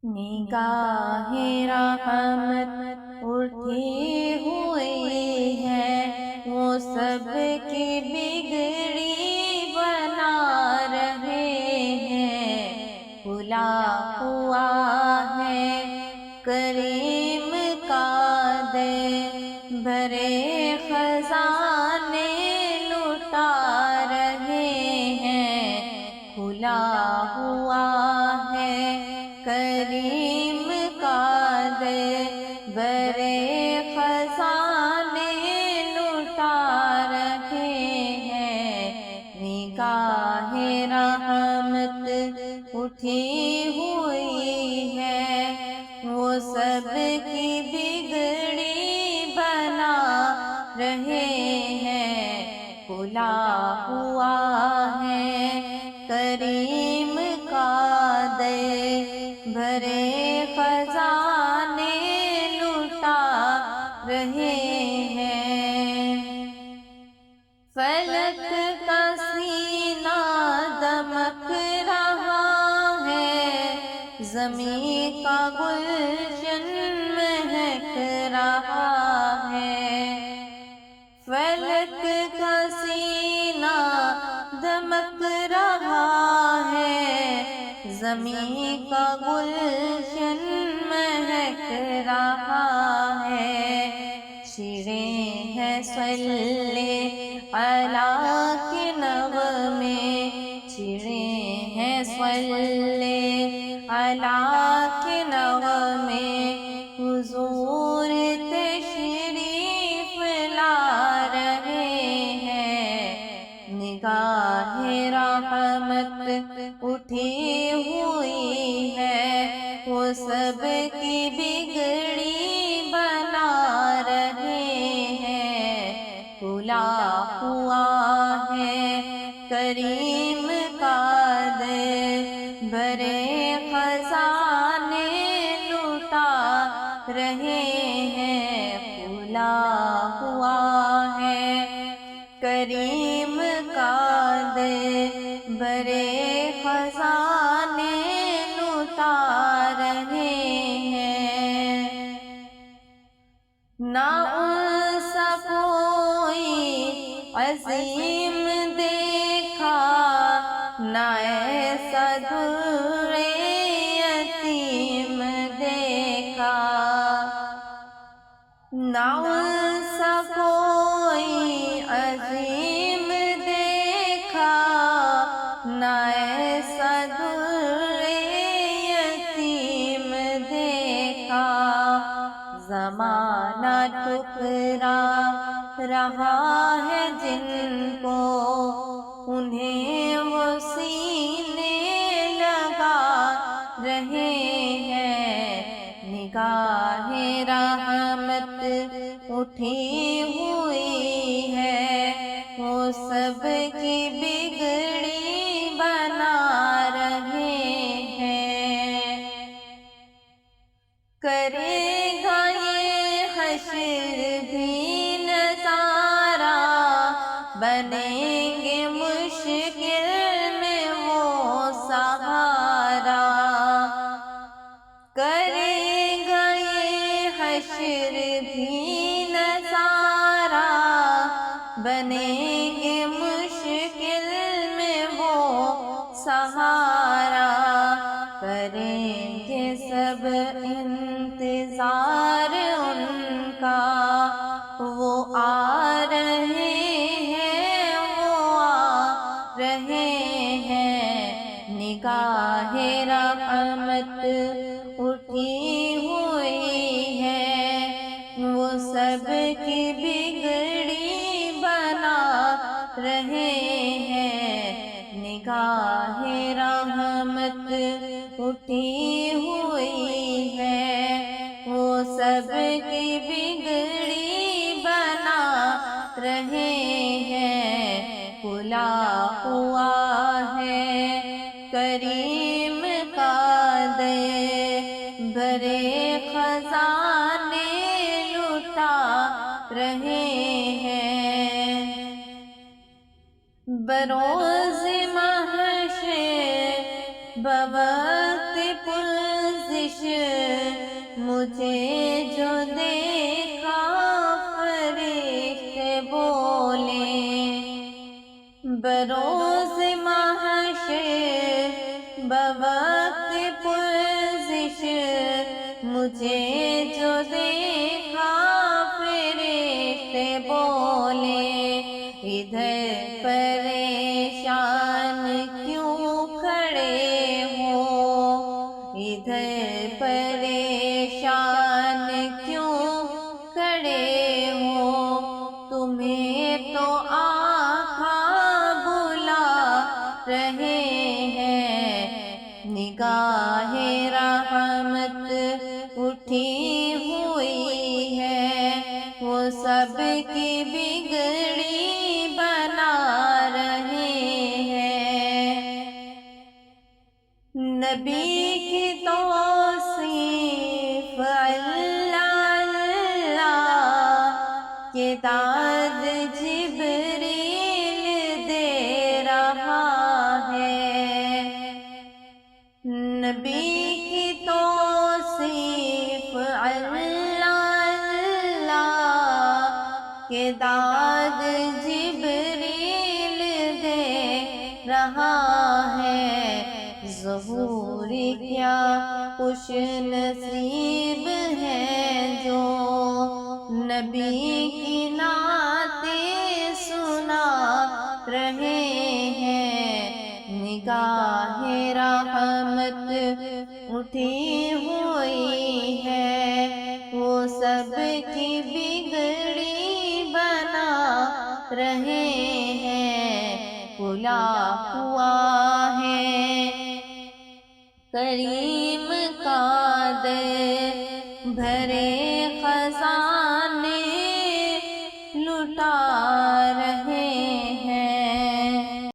نگاہ رحمت اٹھی ہوئی ہے، وہ سب کی بگڑی بنا رہے ہیں۔ کھلا ہوا ہے کریم کا دے، بھرے خزانے لٹا رہے ہیں۔ کھلا ہوا ہے کریم کا دے، بھرے خزانے لٹا رہے ہیں۔ نگاہ رحمت اٹھی ہوئی ہے، وہ سب کی بگڑی بنا رہے ہیں۔ کھلا ہوا ہے کریم کا دے، بھرے خزانے لٹا رہے ہیں۔ فلک کا سینہ دمک رہا ہے، زمین کا گلشن مہک رہا ہے۔ فلک کا سینہ دمک رہا ہے، زمین کا گلشن مہک رہا ہے۔ چھڑے ہیں صلی علیٰ کے نغمے، چھڑے ہیں صلی علیٰ کے نغمے، حضور تشریف لا رہے ہیں۔ نگاہ رحمت اٹھی ہوئی ہے، وہ سب کی بگڑی بنا رہے ہیں۔ کھلا ہوا ہے کریم کا دے، بھرے خزانے لٹا رہے ہیں۔ کھلا ہوا ہے کریم کا دے، بھرے خزانے لٹا رہے ہیں۔ نہ ان سا کوئی عظیم دیکھا، نہ ایسا در یتیم دیکھا۔ نہ ان سا کوئی عظیم دیکھا، نہ ایسا در یتیم دیکھا۔ زمانہ ٹھکرا رہا ہے جن کو، انہیں وہ سینے لگا رہے ہیں۔ نگاہ رحمت اٹھی ہوئی ہے، وہ سب کی بگڑی بنا رہے ہیں۔ کرے گا یہ حشر بھی نظارہ، بنیں گے مشکل میں وہ سہارا۔ کرے گا یہ حشر بھی نظارہ، بنیں گے مشکل میں وہ سہارا۔ کریں گے سب انتظار ان کا، وہ آ رہے ہیں، وہ آ رہے ہیں۔ نگاہ رحمت اٹھی ہوئی ہے، وہ سب کی بگڑی بنا رہے ہیں۔ نگاہ رحمت اٹھی ہوئی ہے، وہ سب کی بگڑی بنا رہے ہیں۔ کھلا ہوا ہے کریم کا دے، بھرے خزانے لٹا رہے ہیں۔ بروز محشر بوقت پرسش پرزش مجھے جو دیکھا فرشتے بولے ادھر پریشان کیوں کھڑے ہو، ادھر پریشان کیوں کھڑے ہو، تمہیں تو آقا بلا رہے ہیں، نگاہ رحمت اٹھی ہوئی ہے، وہ سب کی بگڑی بنا رہے ہیں۔ نبی کی توصیف اللہ اللہ کے داد جبریل دے رہا ہے، نبی کی توصیف اللہ کے داد جبریل دے رہا ہے، ظہور کیا خوش نصیب ہیں جو نبی کی نعتیں سنا رہے ہیں، نگاہ رحمت اٹھی ہوئی ہے، وہ سب کی بگڑی بنا رہے ہیں، کھلا ہوا ہے کریم کا در، بھرے خزانے لٹا رہے